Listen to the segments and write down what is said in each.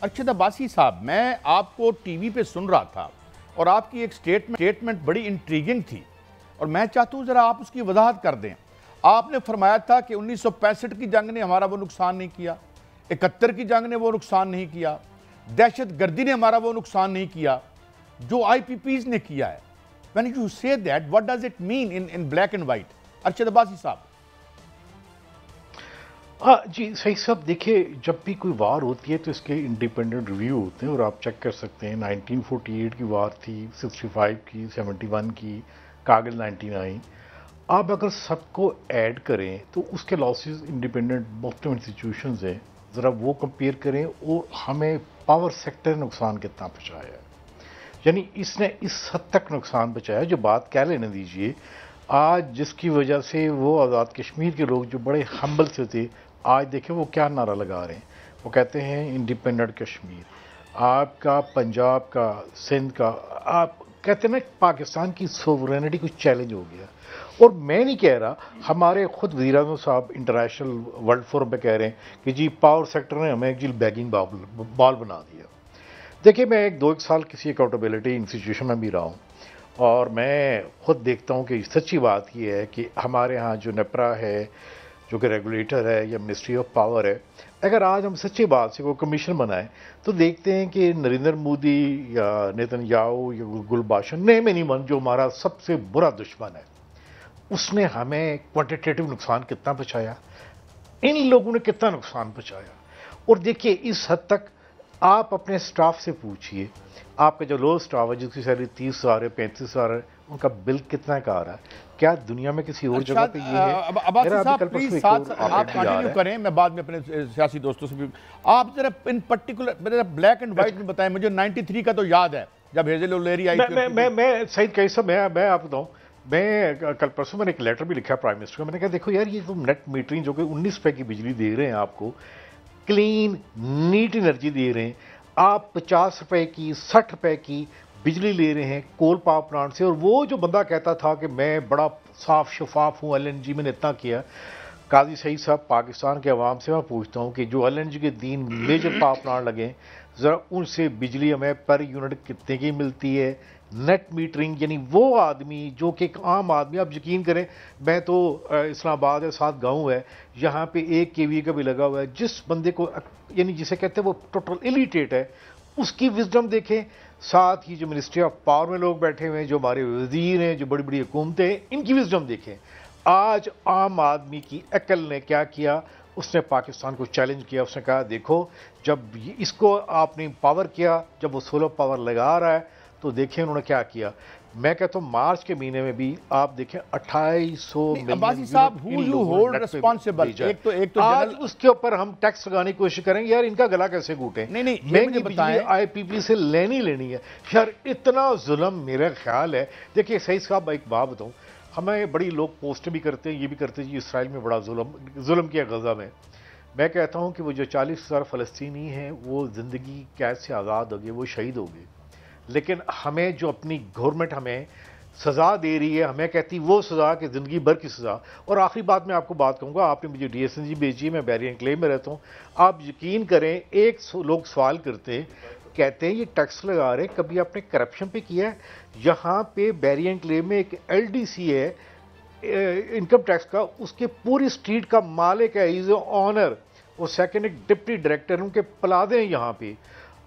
अरशद अब्बासी साहब, मैं आपको टीवी पे सुन रहा था और आपकी एक स्टेटमेंट बड़ी इंट्रीगिंग थी और मैं चाहता हूँ ज़रा आप उसकी वजाहत कर दें। आपने फरमाया था कि 1965 की जंग ने हमारा वो नुकसान नहीं किया, 71 की जंग ने वो नुकसान नहीं किया, दहशत गर्दी ने हमारा वो नुकसान नहीं किया जो IPPs ने किया है। When you say that, what does it mean in black and white? Arshad Abbasi साहब। हाँ जी, सही साहब, देखिए जब भी कोई वार होती है तो इसके इंडिपेंडेंट रिव्यू होते हैं और आप चेक कर सकते हैं। 1948 की वार थी, 65 की, 71 की, कागल 99। आप अगर सबको ऐड करें तो उसके लॉसेस इंडिपेंडेंट मुख्तलिफ इंस्टीट्यूशंस हैं, ज़रा वो कंपेयर करें और हमें पावर सेक्टर ने नुकसान कितना पहुँचाया है। यानी इसने इस हद तक नुकसान पहुँचाया, जो बात कह लेने दीजिए, आज जिसकी वजह से वो आज़ाद कश्मीर के लोग जो बड़े हम्बल से थे, आज देखें वो क्या नारा लगा रहे हैं। वो कहते हैं इंडिपेंडेंट कश्मीर। आपका पंजाब का, सिंध का, आप कहते हैं ना पाकिस्तान की सोवरेनिटी कुछ चैलेंज हो गया। और मैं नहीं कह रहा, हमारे खुद वज़ीर-ए-आज़म साहब इंटरनेशनल वर्ल्ड फोरम पे कह रहे हैं कि जी पावर सेक्टर ने हमें एक जी बैगिंग बॉल बना दिया। देखिए, मैं एक साल किसी अकाउंटेबिलिटी इंस्टीट्यूशन में भी रहा हूँ और मैं खुद देखता हूँ कि सच्ची बात यह है कि हमारे यहाँ जो नेपरा है, जो कि रेगुलेटर है, या मिनिस्ट्री ऑफ पावर है, अगर आज हम सच्ची बात से कोई कमीशन बनाएं तो देखते हैं कि नरेंद्र मोदी या नेतन्याहू या गुलबाशन नेम जो हमारा सबसे बुरा दुश्मन है, उसने हमें क्वांटिटेटिव नुकसान कितना पहुँचाया, इन लोगों ने कितना नुकसान पहुँचाया। और देखिए, इस हद तक आप अपने स्टाफ से पूछिए, आपका जो लो स्टाफ है जिसकी सैलरी 30,000 है, 35,000 है, उनका बिल कितना का आ रहा है? क्या दुनिया में किसी और जगह पे ये है? आप कंटिन्यू करें, मैं बाद में अपने सियासी दोस्तों से भी। आप जरा इन पर्टिकुलर ब्लैक एंड व्हाइट में बताएं। मुझे 93 का तो याद है जब हेजल ओलेरी आई थी। मैं सईद कई साहब, मैं आपको बताऊं, मैं कल परसों मैंने एक लेटर भी लिखा प्राइम मिनिस्टर को। मैंने कहा देखो यार, ये तुम नेट मीटरिंग जो कि 19 रुपए की बिजली दे रहे हैं आपको, क्लीन नीट एनर्जी दे रहे हैं, आप 50 रुपए की, 60 रुपए की बिजली ले रहे हैं कोल पावर प्लांट से। और वो जो बंदा कहता था कि मैं बड़ा साफ शफाफ हूँ, LNG मैंने इतना किया। काजी सईद साहब, पाकिस्तान के अवाम से मैं पूछता हूँ कि जो LNG के 3 मेजर पावर प्लांट लगे, ज़रा उनसे बिजली हमें पर यूनिट कितने की मिलती है? नेट मीटरिंग, यानी वो आदमी जो कि एक आम आदमी, आप यकीन करें, मैं तो इस्लामाबाद है, 7 गांव है, यहाँ पे 1 kVA का भी लगा हुआ है। जिस बंदे को, यानी जिसे कहते हैं वो टोटल इलिटेट है, उसकी विजडम देखें। साथ ही जो मिनिस्ट्री ऑफ पावर में लोग बैठे हुए हैं, जो हमारे वजीर हैं, जो बड़ी बड़ी हुकूमतें हैं, इनकी विजडम देखें। आज आम आदमी की अकल ने क्या किया, उसने पाकिस्तान को चैलेंज किया। उसने कहा देखो, जब इसको आपने पावर किया, जब वो सोलर पावर लगा रहा है, तो देखें उन्होंने क्या किया। मैं कहता हूँ मार्च के महीने में भी आप देखें 2800 मिलियन साहब, हु यू होल्ड रिस्पांसिबल। एक तो आज उसके ऊपर हम टैक्स लगाने की कोशिश करेंगे। यार इनका गला कैसे घूटे? नहीं, महंगी बिजली IPP से लेनी है यार, इतना जुल्म मेरा ख्याल है। देखिए सही साहब, एक बात बताऊँ, हमें बड़ी लोग पोस्ट भी करते हैं, ये भी करते हैं जी इसराइल में बड़ा जुल्म किया गजा में। मैं कहता हूँ कि वो जो 40,000 फ़लस्तीनी हैं वो ज़िंदगी कैद से आज़ाद हो गए, वो शहीद हो गए। लेकिन हमें जो अपनी गवर्नमेंट हमें सज़ा दे रही है, हमें कहती वो सज़ा कि ज़िंदगी भर की सज़ा। और आखिरी बात मैं आपको बात कहूँगा, आपने मुझे DSNG भेजी, मैं बैरियर एन्क्लेव में रहता हूँ। आप यकीन करें, एक लोग सवाल करते हैं, कहते हैं ये टैक्स लगा रहे, कभी आपने करप्शन पे किया है? यहाँ पे बैरियर एन्क्लेव में एक LDC है इनकम टैक्स का, उसके पूरी स्ट्रीट का मालिक है, इज ऑनर। वो सेकंड एक डिप्टी डायरेक्टर, उनके प्लादे हैं यहाँ पे।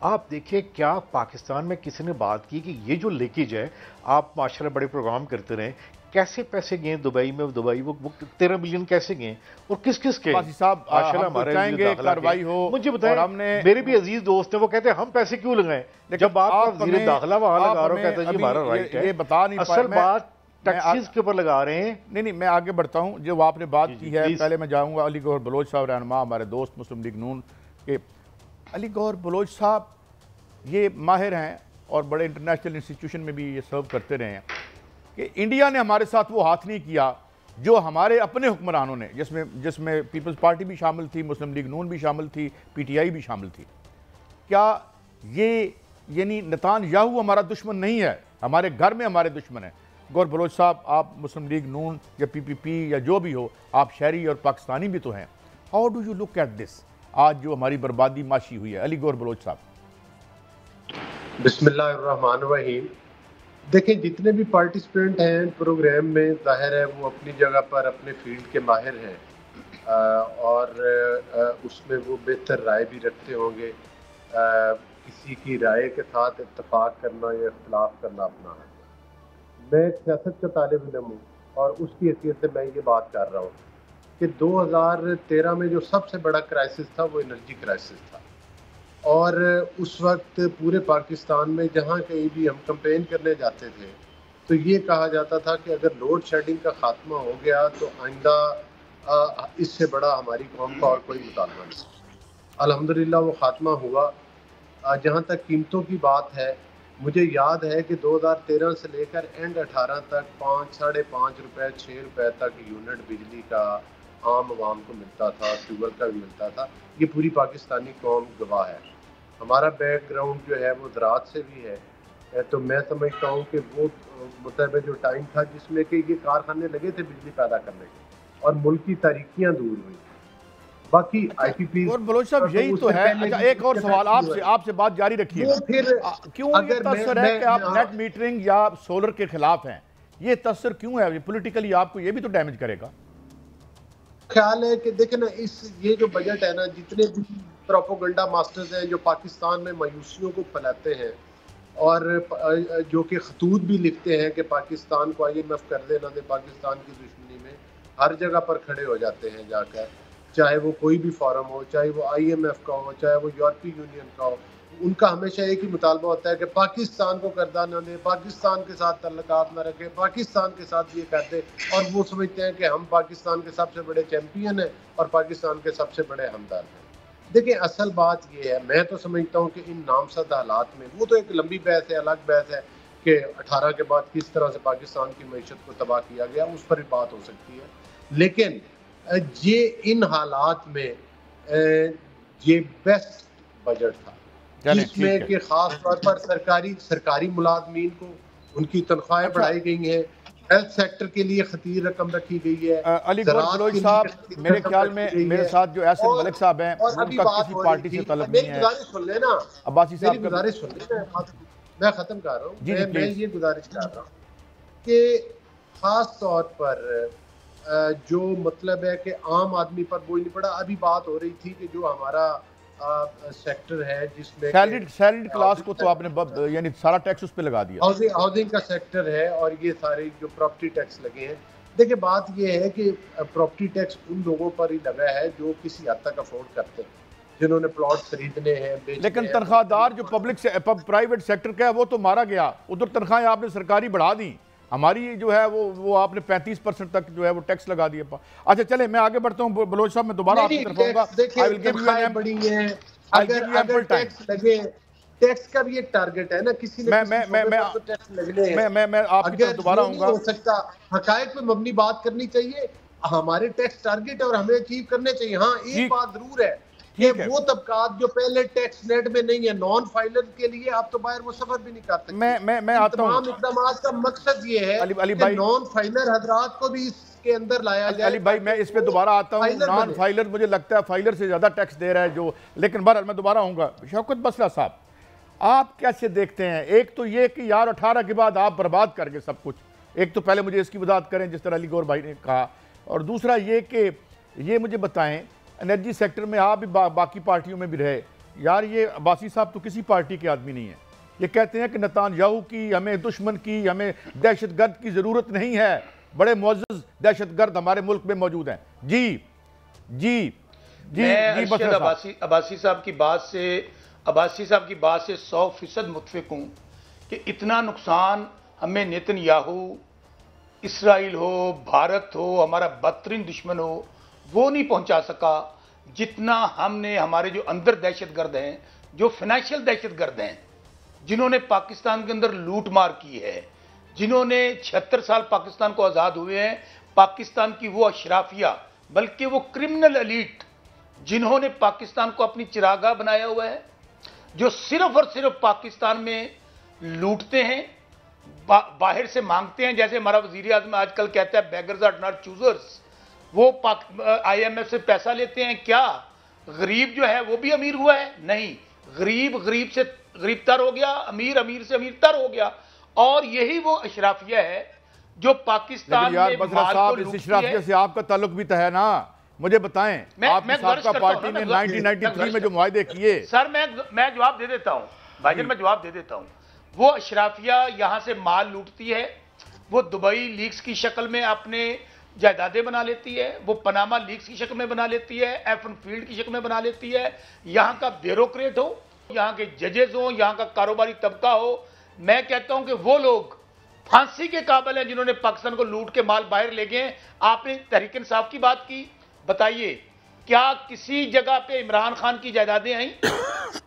आप देखिए, क्या पाकिस्तान में किसी ने बात की कि ये जो लीकेज है, आप माशाल्लाह बड़े प्रोग्राम करते रहे, कैसे पैसे गए दुबई में? दुबई वो 13 बिलियन कैसे गए और किस किस के? माशाल्लाह हमारे कार्रवाई हो, मुझे बताएं, मेरे भी अजीज दोस्त हैं, वो कहते हैं हम पैसे क्यों लगाएं जब आपका वज़ीर दाखिला वहां लगा रहा हो। कहते हैं जी हमारा राइट है। ये बता नहीं, असल बात टैक्सीज के ऊपर लगा रहे हैं। नहीं, मैं आगे बढ़ता हूँ। जो आपने बात की है, पहले मैं जाऊँगा अली गौहर बलोच साहब रहनुमा, हमारे दोस्त मुस्लिम लीग नून के। अली गौहर बलोच साहब ये माहिर हैं और बड़े इंटरनेशनल इंस्टीट्यूशन में भी ये सर्व करते रहे हैं कि इंडिया ने हमारे साथ वो हाथ नहीं किया जो हमारे अपने हुक्मरानों ने, जिसमें पीपल्स पार्टी भी शामिल थी, मुस्लिम लीग नून भी शामिल थी, PTI भी शामिल थी। क्या ये यानी नेतान्याहू हमारा दुश्मन नहीं है? हमारे घर में हमारे दुश्मन है। गौहर बलोच साहब, आप मुस्लिम लीग नून या PPP या जो भी हो, आप शहरी और पाकिस्तानी भी तो हैं। How do you look at this? आज जो हमारी बर्बादी माशी हुई है? अली गौहर बलोच साहब। बिस्मिल्लाहिर्रहमानिर्रहीम। देखें, जितने भी पार्टिसिपेंट हैं प्रोग्राम में, जाहिर है वो अपनी जगह पर अपने फील्ड के माहिर हैं और उसमें वो बेहतर राय भी रखते होंगे। किसी की राय के साथ इत्तेफाक करना या इख्तलाफ करना अपना है। मैं एक सियासत का तालिब इल्म हूँ और उसकी हैसियत से मैं ये बात कर रहा हूँ कि 2013 में जो सबसे बड़ा क्राइसिस था वो एनर्जी क्राइसिस था, और उस वक्त पूरे पाकिस्तान में जहाँ कहीं भी हम कंपेन करने जाते थे तो ये कहा जाता था कि अगर लोड शेडिंग का खात्मा हो गया तो आइंदा इससे बड़ा हमारी कौम का और कोई मुतालबा नहीं। अल्हम्दुलिल्लाह वो खात्मा हुआ। जहाँ तक कीमतों की बात है, मुझे याद है कि 2013 से लेकर एंड 18 तक 5, साढ़े 5 रुपये, 6 रुपये तक यूनिट बिजली का आम आवाम को मिलता था, ट्यूबवेल का भी मिलता था। ये पूरी पाकिस्तानी कौम गवाह है। हमारा बैकग्राउंड जो है वो ज़राअत से भी है, तो मैं समझता हूँ कि वो मतलब जो टाइम था जिसमें कि ये कारखाने लगे थे बिजली पैदा करने के और मुल्क की तारीखियाँ दूर हुई। बाकी IPP और बलोच साहब यही तो है। अच्छा, एक और सवाल आपसे बात जारी रखिए। क्यों ये तस्सर है कि आप नेट मीटरिंग या सोलर के खिलाफ हैं? ये तस्सर क्यों है? पॉलिटिकली आपको ये भी तो डैमेज करेगा। ख्याल है कि देखें ना, ये जो बजट है ना, जितने भी प्रोपोगंडा मास्टर्स हैं जो पाकिस्तान में मायूसियों को फैलाते हैं और जो कि खतूत भी लिखते हैं कि पाकिस्तान को IMF कर देना दे, पाकिस्तान की दुश्मनी में हर जगह पर खड़े हो जाते हैं जाकर, चाहे वो कोई भी फॉरम हो, चाहे वो IMF का हो, चाहे वो यूरोपीय यूनियन का हो। उनका हमेशा एक ही मुतालबा होता है कि पाकिस्तान को कर्जा न दे, पाकिस्तान के साथ तल्लुकात न रखे, पाकिस्तान के साथ ये कर दे, और वो समझते हैं कि हम पाकिस्तान के सबसे बड़े चैम्पियन हैं और पाकिस्तान के सबसे बड़े हमदर्द हैं। देखिए, असल बात ये है, मैं तो समझता हूँ कि इन नामजद हालात में, वो तो एक लंबी बहस है, अलग बहस है कि 18 के बाद किस तरह से पाकिस्तान की मईशत को तबाह किया गया, उस पर भी बात हो सकती है। लेकिन ये इन हालात में ये बेस्ट बजट था जिसमें कि खास तौर पर सरकारी मुलाजमीन को उनकी तनख्वाहें बढ़ाई गई हैं, हेल्थ सेक्टर के लिए खतीर रकम रखी गई है। अली गौहर बलोच साहब, मेरे ख्याल में मेरे साथ जो एहसन मलिक साहब हैं, उनका किसी पार्टी से तलब नहीं है। गुजारिश सुन लेना, अब्बासी साहब, मेरी गुजारिश सुन लेना, मैं खत्म कर रहा हूँ। मैं ये गुजारिश कर रहा हूँ कि खास तौर पर जो मतलब है कि आम आदमी पर बोझ नहीं पड़ा। अभी बात हो रही थी कि जो हमारा सेक्टर है जिसमें सैलरीड क्लास को तो आपने यानी सारा टैक्स उस पे लगा दिया। हाउसिंग का सेक्टर है और ये सारे जो प्रॉपर्टी टैक्स लगे हैं। देखिए, बात ये है कि प्रॉपर्टी टैक्स उन लोगों पर ही लगा है जो किसी हद तक अफोर्ड करते हैं, जिन्होंने प्लॉट खरीदने हैं। लेकिन तनख्वाहदार जो प्राइवेट सेक्टर का है वो तो मारा गया। उधर तनख्वाहें आपने सरकारी बढ़ा दी, हमारी जो है वो आपने 35% तक जो है वो टैक्स लगा दिया। अच्छा, चले मैं आगे बढ़ता हूँ। बलोच साहब, मैं दोबारा आपकी तरफ आऊंगा। अगर टैक्स लगे, टैक्स का भी एक टारगेट है ना, किसी ने टैक्स लगने हैं। मैं आपकी तरफ दोबारा आऊंगा। हो सकता हकायक पे मबनी बात करनी चाहिए। हमारे टैक्स टारगेट और हमें अचीव करने चाहिए। हाँ, एक बात जरूर है कि वो तबकात जो पहले टैक्स नेट में नहीं है, नॉन फाइलर के लिए आप तो बाहर वो सफर भी नहीं कर सकते। मैं आता हूं। तमाम इक़दामात का मकसद ये है कि नॉन फाइलर हजरात को भी इसके अंदर लाया जाए। अली भाई, मैं इस पे दोबारा आता हूं। नॉन फाइलर मुझे लगता है फाइलर से ज्यादा टैक्स दे रहा है जो, लेकिन बहरहाल मैं दोबारा आऊंगा। शौकत बसरा साहब, आप कैसे देखते हैं? एक तो ये कि यार 18 के बाद आप बर्बाद कर गए सब कुछ। एक तो पहले मुझे इसकी वजाहत करें जिस तरह अली गौहर भाई ने कहा, और दूसरा ये कि ये मुझे बताएं, एनर्जी सेक्टर में आप भी बाकी पार्टियों में भी रहे यार, ये अब्बासी साहब तो किसी पार्टी के आदमी नहीं है। ये कहते हैं कि नेतान्याहू की, हमें दुश्मन की, हमें दहशतगर्द की ज़रूरत नहीं है, बड़े मुअज़्ज़ज़ दहशतगर्द हमारे मुल्क में मौजूद हैं। जी जी जी जी, अब्बासी साहब की बात से 100% मुत्फिक हूँ कि इतना नुकसान हमें नेतन्याहू, इसराइल हो, भारत हो, हमारा बदतरीन दुश्मन हो, वो नहीं पहुंचा सका जितना हमने हमारे जो अंदर दहशतगर्द हैं, जो फाइनेंशियल दहशतगर्द हैं, जिन्होंने पाकिस्तान के अंदर लूट मार की है, जिन्होंने 76 साल पाकिस्तान को आज़ाद हुए हैं, पाकिस्तान की वो अशराफिया, बल्कि वो क्रिमिनल एलीट जिन्होंने पाकिस्तान को अपनी चिरागा बनाया हुआ है, जो सिर्फ और सिर्फ पाकिस्तान में लूटते हैं, बाहर से मांगते हैं। जैसे हमारा वजीर आज़म आजकल कहता है बेगर्स आर नॉट चूजर्स। वो IMF से पैसा लेते हैं क्या, गरीब जो है वो भी अमीर हुआ है? नहीं, गरीब गरीब से गरीबतर हो गया, अमीर अमीर से अमीरतर हो गया। और यही वो अशराफिया है जो पाकिस्तान यार में बसरा माल साहब, को इस लूटती अशराफिया है। से आपका ताल्लुक भी तो है ना, मुझे बताएं। आपकी साबका पार्टी ने 1993 में जो मुआहदे किए। सर मैं जवाब दे देता हूं भाईजान, मैं जवाब दे देता हूं। वो अशराफिया यहां से माल लूटती है, वो दुबई लीक्स की शक्ल में अपने जायदादें बना लेती है, वो पनामा लीक्स की शक्ल में बना लेती है, एफन फील्ड की शक्ल में बना लेती है। यहां का ब्यूरोक्रेट हो, यहां के जजेस हो, यहां का कारोबारी तबका हो, मैं कहता हूं कि वो लोग फांसी के काबिल हैं जिन्होंने पाकिस्तान को लूट के माल बाहर ले गए। आपने तहरीक इंसाफ की बात की, बताइए क्या किसी जगह पे इमरान खान की जायदादें आई?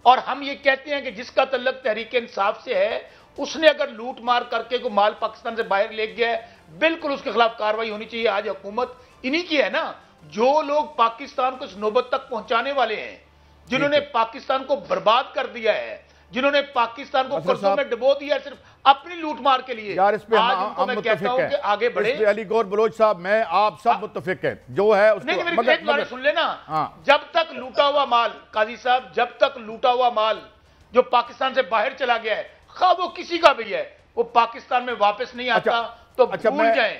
और हम ये कहते हैं कि जिसका तल्लक तहरीक इंसाफ से है, उसने अगर लूट मार करके को माल पाकिस्तान से बाहर ले गया है, बिल्कुल उसके खिलाफ कार्रवाई होनी चाहिए। आज हुकूमत इन्हीं की है ना, जो लोग पाकिस्तान को इस नौबत तक पहुंचाने वाले हैं, जिन्होंने पाकिस्तान को बर्बाद कर दिया है, जिन्होंने पाकिस्तान को कर्जों में डुबो दिया सिर्फ अपनी लूट मार के लिए। यार इस पे आज मैं कहता हूं कि आगे बढ़े। इस पे अली गौहर बलोच साहब, मैं आप सब मुत्तफिक हैं जो है उसको। नहीं, मेरी एक बात सुन लेना। जब तक लूटा हुआ माल, काजी साहब, जब तक लूटा हुआ माल जो पाकिस्तान से बाहर चला गया है, खा वो किसी का भी है, वो पाकिस्तान में वापस नहीं आता। तो भूल जाएं